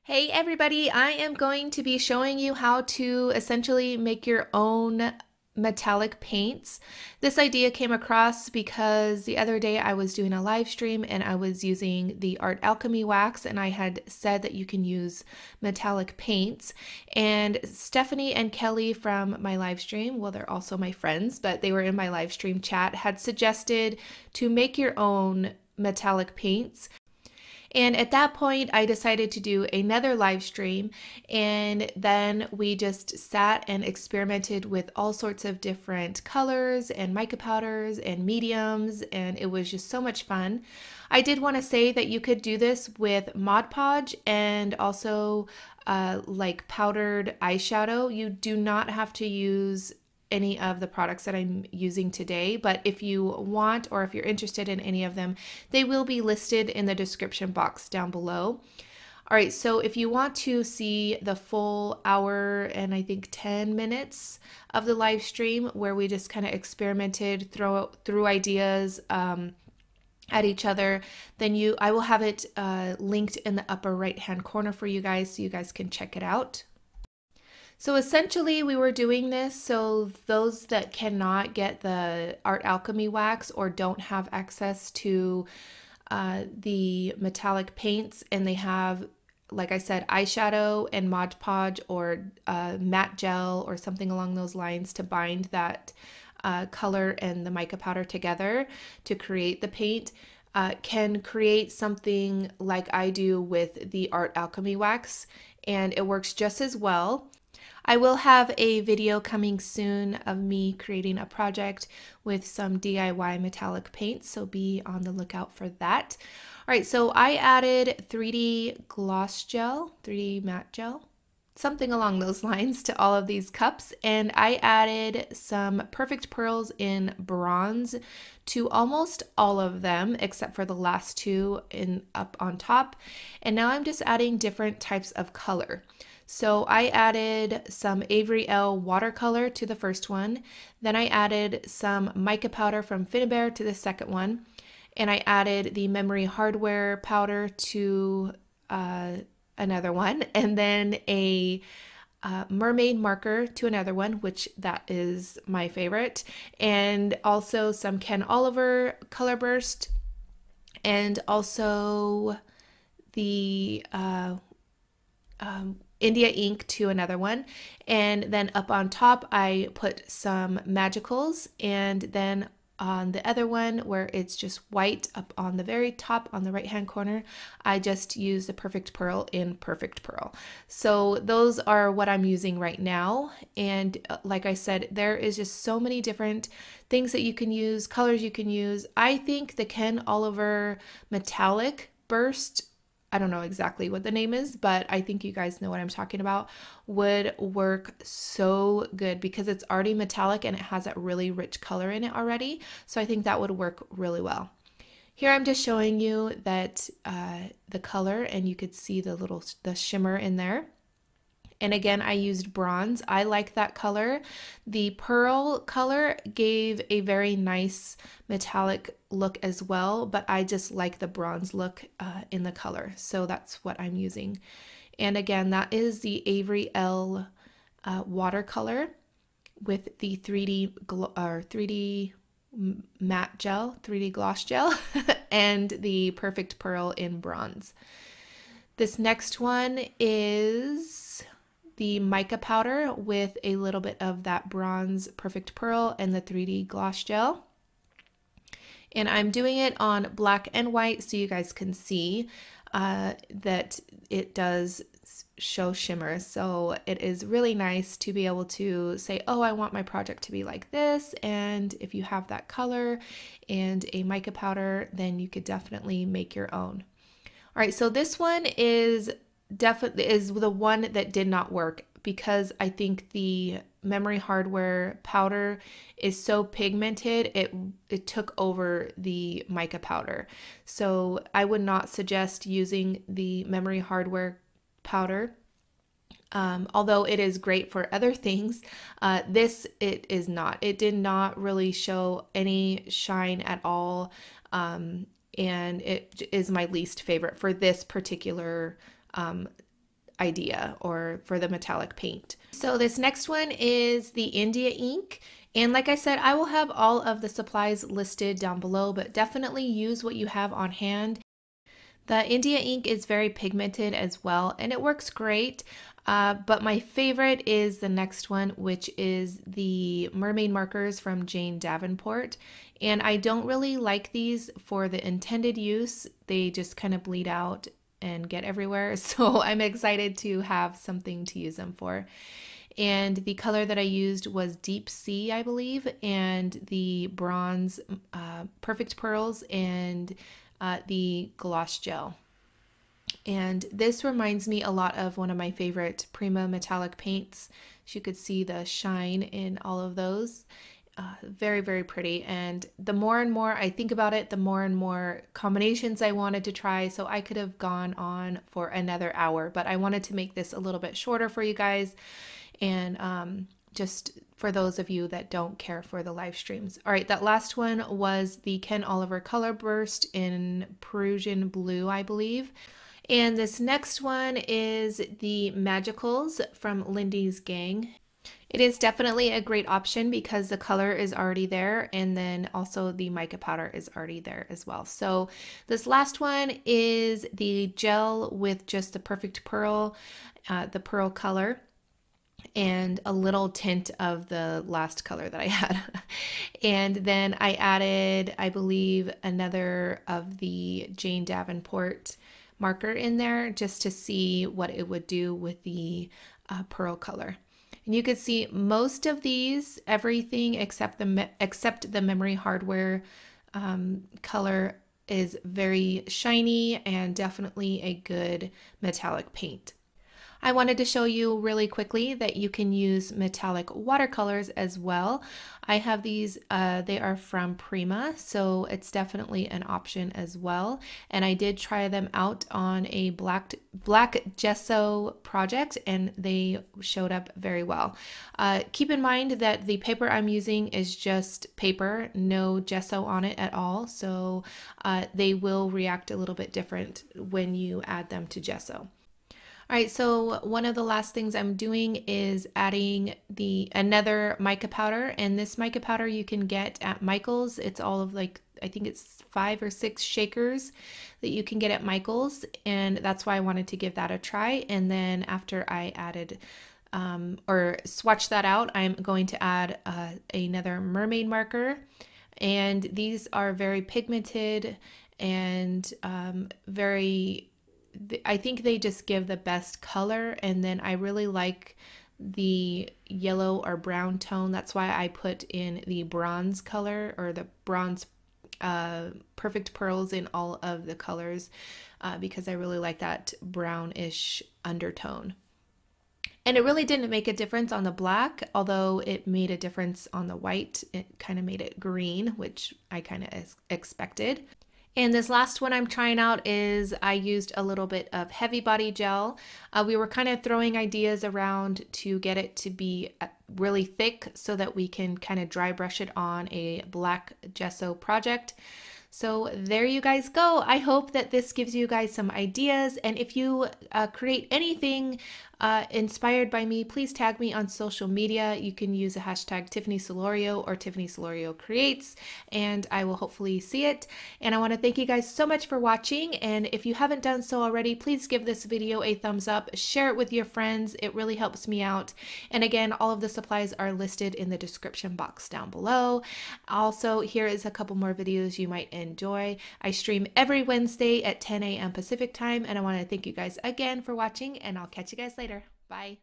Hey everybody, I am going to be showing you how to essentially make your own metallic paints. This idea came across because the other day I was doing a live stream and I was using the Art Alchemy wax, and I had said that you can use metallic paints. And Stephanie and Kelly from my live stream, well, they're also my friends, but they were in my live stream chat, had suggested to make your own metallic paints. And at that point, I decided to do another live stream, and then we just sat and experimented with all sorts of different colors and mica powders and mediums, and it was just so much fun. I did want to say that you could do this with Mod Podge and also like powdered eyeshadow. You do not have to use any of the products that I'm using today, but if you want or if you're interested in any of them, they will be listed in the description box down below. All right, so if you want to see the full hour and I think 10 minutes of the live stream where we just kind of experimented, through ideas at each other, then I will have it linked in the upper right hand corner for you guys so you guys can check it out. So essentially we were doing this so those that cannot get the Art Alchemy wax or don't have access to the metallic paints, and they have, like I said, eyeshadow and Mod Podge or matte gel or something along those lines to bind that color and the mica powder together to create the paint, can create something like I do with the Art Alchemy wax, and it works just as well. I will have a video coming soon of me creating a project with some DIY metallic paints, so be on the lookout for that. All right, so I added 3D gloss gel, 3D matte gel, something along those lines to all of these cups, and I added some perfect pearls in bronze to almost all of them except for the last two up on top. And now I'm just adding different types of color. So I added some Avery Elle watercolor to the first one, then I added some mica powder from Finnabair to the second one, and I added the memory hardware powder to another one, and then a mermaid marker to another one, which that is my favorite, and also some Ken Oliver color burst, and also the India ink to another one. And then up on top I put some magicals, and then on the other one where it's just white up on the very top on the right hand corner, I just used the perfect pearl in perfect pearl. So those are what I'm using right now, and like I said, there is just so many different things that you can use, colors you can use. I think the Ken Oliver metallic burst, I don't know exactly what the name is, but I think you guys know what I'm talking about, would work so good because it's already metallic and it has that really rich color in it already. So I think that would work really well. Here I'm just showing you that the color, and you could see the shimmer in there. And again, I used bronze. I like that color. The pearl color gave a very nice metallic look as well, but I just like the bronze look in the color. So that's what I'm using. And again, that is the Avery Elle watercolor with the 3D matte gel, 3D gloss gel, and the perfect pearl in bronze. This next one is the mica powder with a little bit of that bronze perfect pearl and the 3D gloss gel. And I'm doing it on black and white so you guys can see that it does show shimmer. So it is really nice to be able to say, oh, I want my project to be like this. And if you have that color and a mica powder, then you could definitely make your own. All right, so this one is the one that did not work because I think the memory hardware powder is so pigmented, it took over the mica powder. So I would not suggest using the memory hardware powder. Although it is great for other things, it is not. It did not really show any shine at all, and it is my least favorite for this particular idea or for the metallic paint. So this next one is the India ink. And like I said, I will have all of the supplies listed down below, but definitely use what you have on hand. The India ink is very pigmented as well, and it works great. But my favorite is the next one, which is the Mermaid Markers from Jane Davenport. And I don't really like these for the intended use. They just kind of bleed out and get everywhere. So I'm excited to have something to use them for. And the color that I used was Deep Sea, I believe, and the bronze Perfect Pearls and the gloss gel. And this reminds me a lot of one of my favorite Prima metallic paints. As you could see the shine in all of those. Very, very pretty. And the more and more I think about it, the more and more combinations I wanted to try. So I could have gone on for another hour, but I wanted to make this a little bit shorter for you guys. And just for those of you that don't care for the live streams. All right, that last one was the Ken Oliver Color Burst in Perusian Blue, I believe. And this next one is the Magicals from Lindy's Gang. It is definitely a great option because the color is already there, and then also the mica powder is already there as well. So this last one is the gel with just the Perfect Pearl, the pearl color, and a little tint of the last color that I had. And then I added, I believe, another of the Jane Davenport marker in there just to see what it would do with the pearl color. And you can see most of these, everything except the memory hardware color is very shiny and definitely a good metallic paint. I wanted to show you really quickly that you can use metallic watercolors as well. I have these, they are from Prima, so it's definitely an option as well. And I did try them out on a black gesso project and they showed up very well. Keep in mind that the paper I'm using is just paper, no gesso on it at all. So they will react a little bit different when you add them to gesso. All right, so one of the last things I'm doing is adding another mica powder, and this mica powder you can get at Michael's. It's all of I think it's 5 or 6 shakers that you can get at Michael's, and that's why I wanted to give that a try. And then after I added or swatch that out, I'm going to add another mermaid marker, and these are very pigmented and I think they just give the best color, and then I really like the yellow or brown tone. That's why I put in the bronze color or the bronze Perfect Pearls in all of the colors because I really like that brownish undertone. And it really didn't make a difference on the black, although it made a difference on the white. It kind of made it green, which I kind of expected. And this last one I'm trying out is I used a little bit of heavy body gel. We were kind of throwing ideas around to get it to be really thick so that we can kind of dry brush it on a black gesso project. So there you guys go. I hope that this gives you guys some ideas. And if you create anything inspired by me, please tag me on social media. You can use a hashtag Tiffany Solorio or Tiffany Solorio Creates, and I will hopefully see it. And I want to thank you guys so much for watching. And if you haven't done so already, please give this video a thumbs up, share it with your friends. It really helps me out. And again, all of the supplies are listed in the description box down below. Also, here is a couple more videos you might enjoy. I stream every Wednesday at 10 a.m. Pacific time, and I want to thank you guys again for watching, and I'll catch you guys later. Bye.